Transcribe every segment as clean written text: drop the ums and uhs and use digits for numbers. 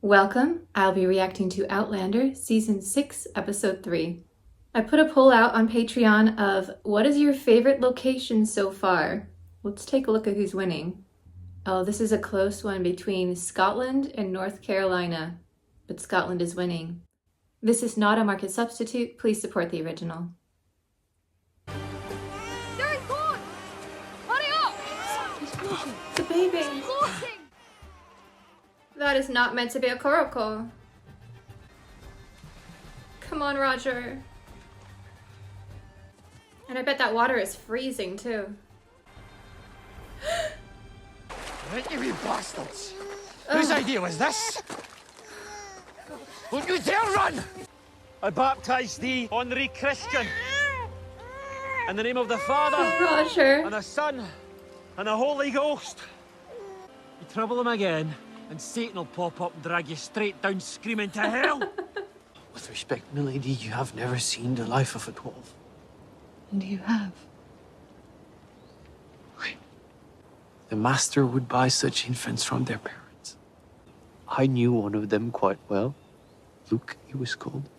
Welcome. I'll be reacting to Outlander Season 6, Episode 3. I put a poll out on Patreon of what is your favorite location so far? Let's take a look at who's winning. Oh, this is a close one between Scotland and North Carolina, but Scotland is winning. This is not a market substitute. Please support the original. They're gone! Hurry up! He's floating. The baby! He's floating! That is not meant to be a coracle. Come on, Roger. And I bet that water is freezing too. Right, you wee bastards! Whose idea was this? Don't you dare run! I baptize thee, Henri Christian, in the name of the Father, Roger. and the Son, and the Holy Ghost. You trouble him again, and Satan will pop up and drag you straight down screaming to hell. With respect, milady, you have never seen the life of a dwarf. And you have. The master would buy such infants from their parents. I knew one of them quite well. Luke, he was called.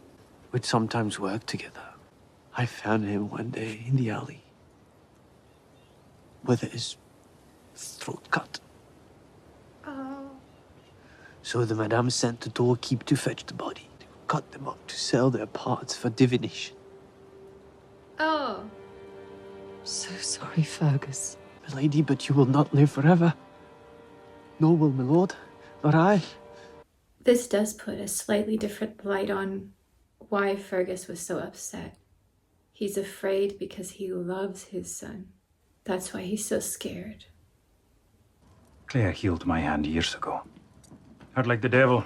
We'd sometimes work together. I found him one day in the alley with his throat cut. Oh. So the madame sent the doorkeeper to fetch the body. They would cut them up to sell their parts for divination. Oh. So sorry, Fergus. Milady, but you will not live forever. Nor will my lord, nor I. This does put a slightly different light on why Fergus was so upset. He's afraid because he loves his son. That's why he's so scared. Claire healed my hand years ago. Hurt like the devil.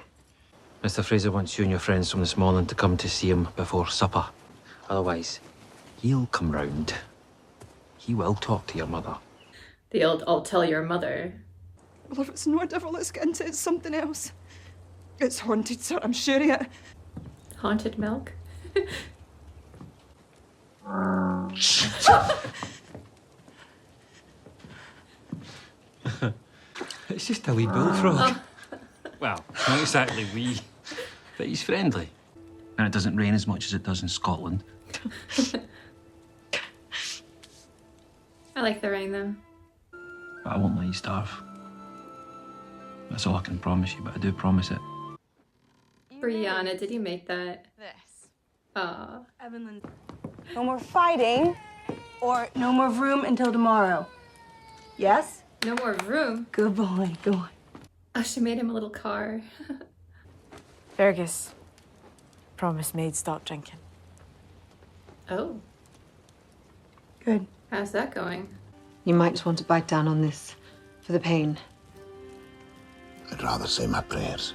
Mr. Fraser wants you and your friends from this morning to come to see him before supper. Otherwise, he'll come round. He will talk to your mother. The old, I'll tell your mother. Well, if it's not a devil let's get into, it's something else. It's haunted, sir, I'm sure of it. Haunted milk? It's just a wee bullfrog. Well, not exactly wee, but he's friendly. And it doesn't rain as much as it does in Scotland. I like the rain though. But I won't let you starve. That's all I can promise you, but I do promise it. Brianna, did you make that? This. Aw. Evelyn. No more fighting, or no more room until tomorrow. Yes? No more room. Good boy, go on. Oh, she made him a little car. Fergus, promise made stop drinking. Oh, Good. how's that going? You might just want to bite down on this for the pain. I'd rather say my prayers.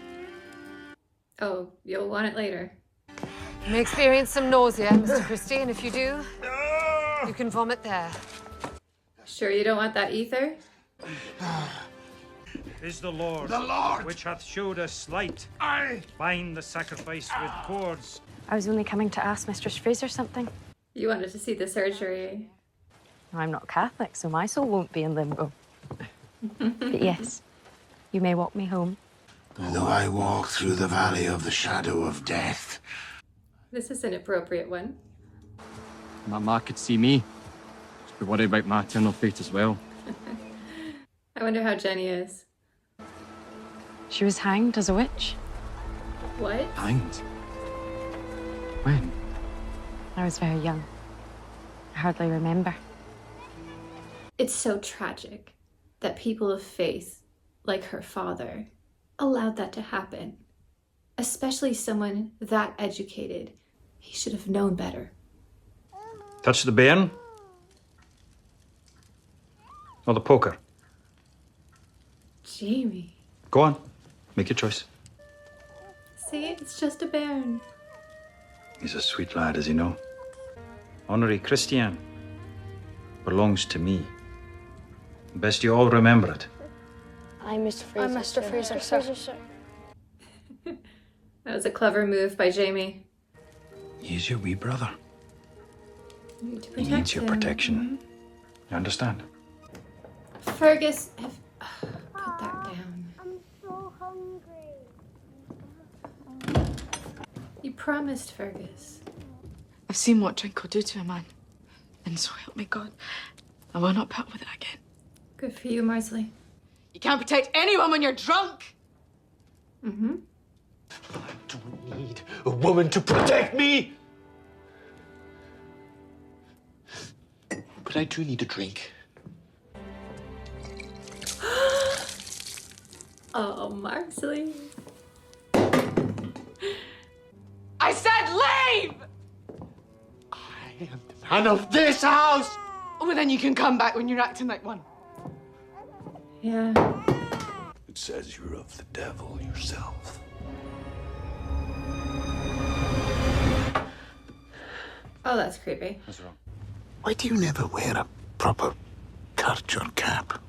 Oh, you'll want it later. You may experience some nausea, Mr. Christie, and if you do, you can vomit there. Sure you don't want that ether? Is the Lord, Lord! which hath showed us light. Aye! Bind the sacrifice with cords. I was only coming to ask Mistress Fraser something. You wanted to see the surgery. I'm not Catholic, so my soul won't be in limbo. But yes, you may walk me home. Though I walk through the valley of the shadow of death. This is an appropriate one. My ma could see me. She'd be worried about my eternal fate as well. I wonder how Jenny is. She was hanged as a witch. What? Hanged? When? I was very young. I hardly remember. It's so tragic that people of faith, like her father, allowed that to happen. Especially someone that educated. He should have known better. Touch the bairn? Or the poker? Jamie. Go on, make your choice. See, it's just a bairn. He's a sweet lad, as you know. Henri Christian belongs to me. Best you all remember it. I'm Mr. Fraser. Sir. That was a clever move by Jamie. He's your wee brother. You need to He protect needs your him. protection. You understand? Fergus, put that down. I'm so hungry. promised, Fergus. I've seen what drink will do to a man. And so help me God, I will not put up with it again. Good for you, Marsley. You can't protect anyone when you're drunk. Mm-hmm. I don't need a woman to protect me! But I do need a drink. Oh, Marsley. I said leave! I am the man of this house! Well, then you can come back when you're acting like one. Yeah. It says you're of the devil yourself. Oh, that's creepy. What's wrong? Why do you never wear a proper kirch or cap?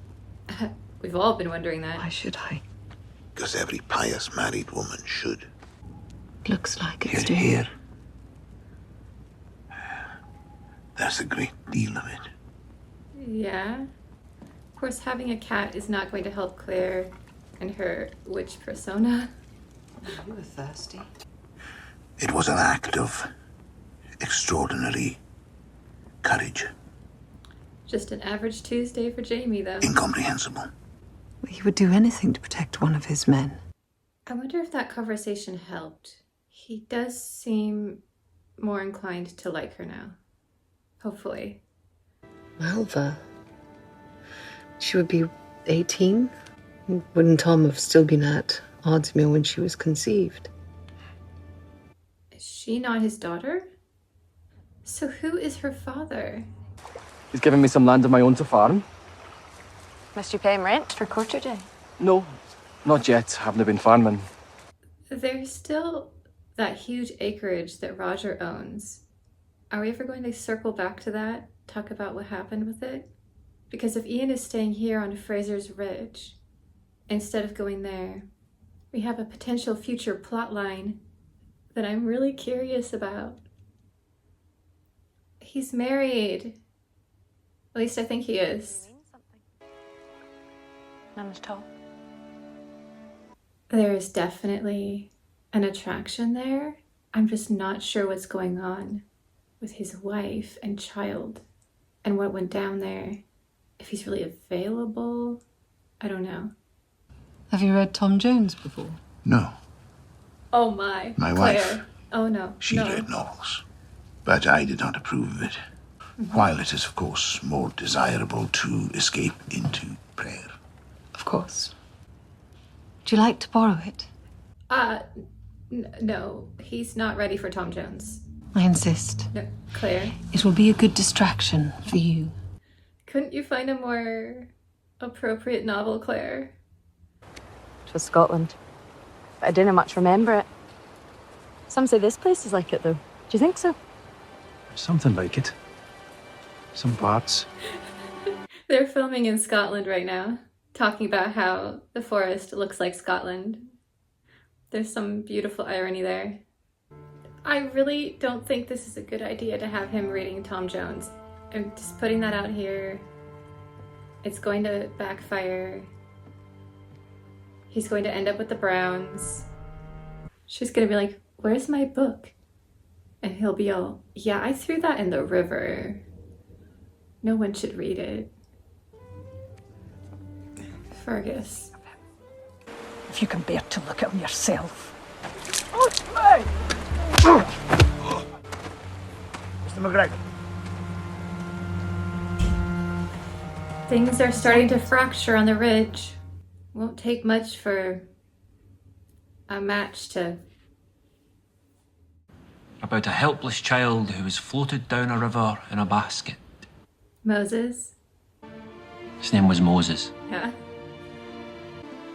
We've all been wondering that. Why should I? Because every pious married woman should. Looks like it's Hear, doing. hear. There's a great deal of it. Yeah. Of course, having a cat is not going to help Claire and her witch persona. You were thirsty. It was an act of extraordinary courage. Just an average Tuesday for Jamie, though. Incomprehensible. He would do anything to protect one of his men. I wonder if that conversation helped. He does seem more inclined to like her now. Hopefully. Malva. She would be 18? Wouldn't Tom have still been at Oddsmere when she was conceived? Is she not his daughter? So who is her father? He's given me some land of my own to farm. Must you pay him rent for quarter day? No, not yet. Haven't been farming. There's still that huge acreage that Roger owns. Are we ever going to circle back to that? Talk about what happened with it? Because if Ian is staying here on Fraser's Ridge, instead of going there, we have a potential future plot line that I'm really curious about. He's married. At least I think he is. None at all. There is definitely an attraction there. I'm just not sure what's going on with his wife and child and what went down there. If he's really available, I don't know. Have you read Tom Jones before? No, Oh my. My Claire. wife. Oh no. she no. read novels. But I did not approve of it. While it is, of course, more desirable to escape into prayer. Of course. Would you like to borrow it? No, he's not ready for Tom Jones. I insist. No, Claire, It will be a good distraction for you. couldn't you find a more appropriate novel, Claire? It was Scotland. But I didn't much remember it. Some say this place is like it, though. Do you think so? Something like it. Some parts. They're filming in Scotland right now, talking about how the forest looks like Scotland. There's some beautiful irony there. I really don't think this is a good idea to have him reading Tom Jones. I'm just putting that out here. It's going to backfire. He's going to end up with the Browns. She's going to be like, "Where's my book?" And he'll be all, "Yeah, I threw that in the river. No one should read it." Fergus. If you can bear to look at him yourself. Mr. McGregor. Things are starting to fracture on the ridge. Won't take much for a match to... About a helpless child who was floated down a river in a basket. Moses. His name was Moses. Yeah.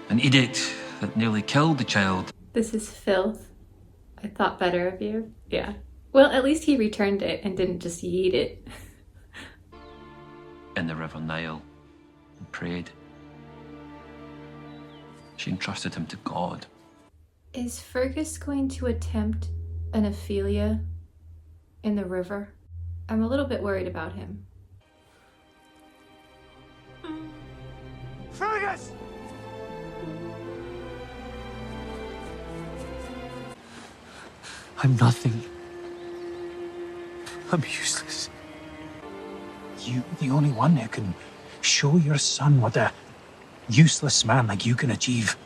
An edict that nearly killed the child. This is filth. I thought better of you. Yeah. Well, at least he returned it and didn't just yeet it. In the River Nile and prayed. She entrusted him to God. Is Fergus going to attempt an Ophelia in the river? I'm a little bit worried about him. Fergus! I'm nothing. I'm useless. You, the only one who can show your son what a useless man like you can achieve.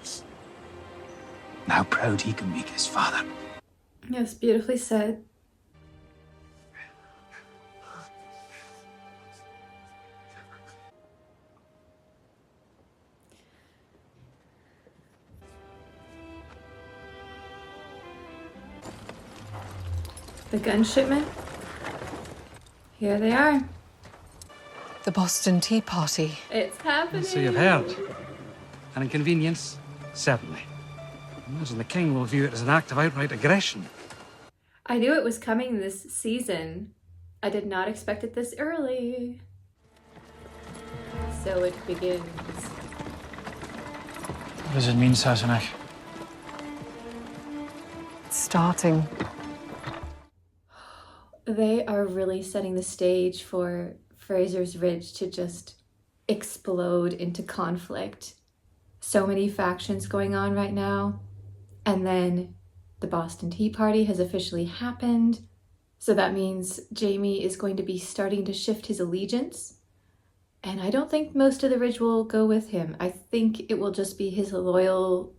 And how proud he can make his father. Yes, beautifully said. The gun shipment? Here they are. The Boston Tea Party. It's happening. So you've heard. An inconvenience? Certainly. I imagine the king will view it as an act of outright aggression. I knew it was coming this season. I did not expect it this early. So it begins. What does it mean, Sassenach? It's starting. They are really setting the stage for Fraser's Ridge to just explode into conflict. So many factions going on right now. And then the Boston Tea Party has officially happened. So that means Jaime is going to be starting to shift his allegiance. And I don't think most of the Ridge will go with him. I think it will just be his loyal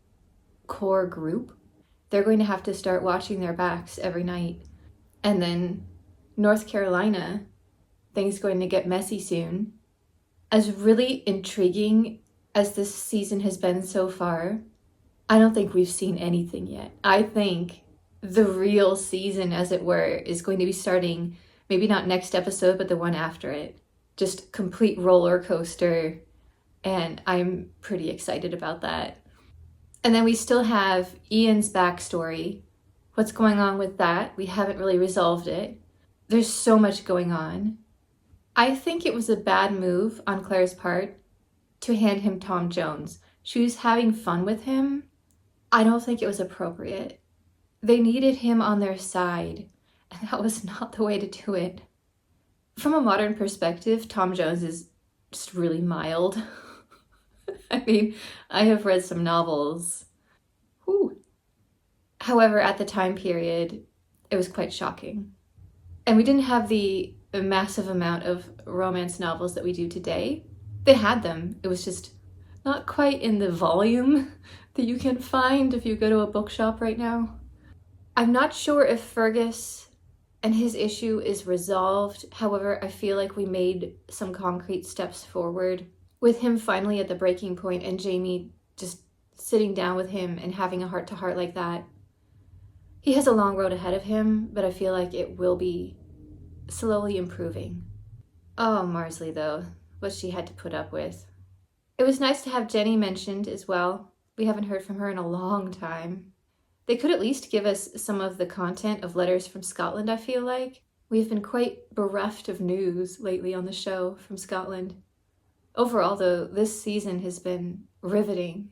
core group. They're going to have to start watching their backs every night. And then North Carolina, things going to get messy soon. As really intriguing as this season has been so far, I don't think we've seen anything yet. I think the real season, as it were, is going to be starting, maybe not next episode, but the one after it. Just complete roller coaster, and I'm pretty excited about that. And then we still have Ian's backstory. What's going on with that? We haven't really resolved it. There's so much going on. I think it was a bad move on Claire's part to hand him Tom Jones. She was having fun with him. I don't think it was appropriate. They needed him on their side, and that was not the way to do it. From a modern perspective, Tom Jones is just really mild. I mean, I have read some novels. Whew. However, at the time period, it was quite shocking. And we didn't have the massive amount of romance novels that we do today. They had them. It was just not quite in the volume that you can find if you go to a bookshop right now. I'm not sure if Fergus and his issue is resolved. However, I feel like we made some concrete steps forward with him finally at the breaking point and Jaime just sitting down with him and having a heart-to-heart like that. He has a long road ahead of him, but I feel like it will be slowly improving. Oh, Marsley, though, what she had to put up with. It was nice to have Jenny mentioned as well. We haven't heard from her in a long time. They could at least give us some of the content of Letters from Scotland, I feel like. We've been quite bereft of news lately on the show from Scotland. Overall, though, this season has been riveting.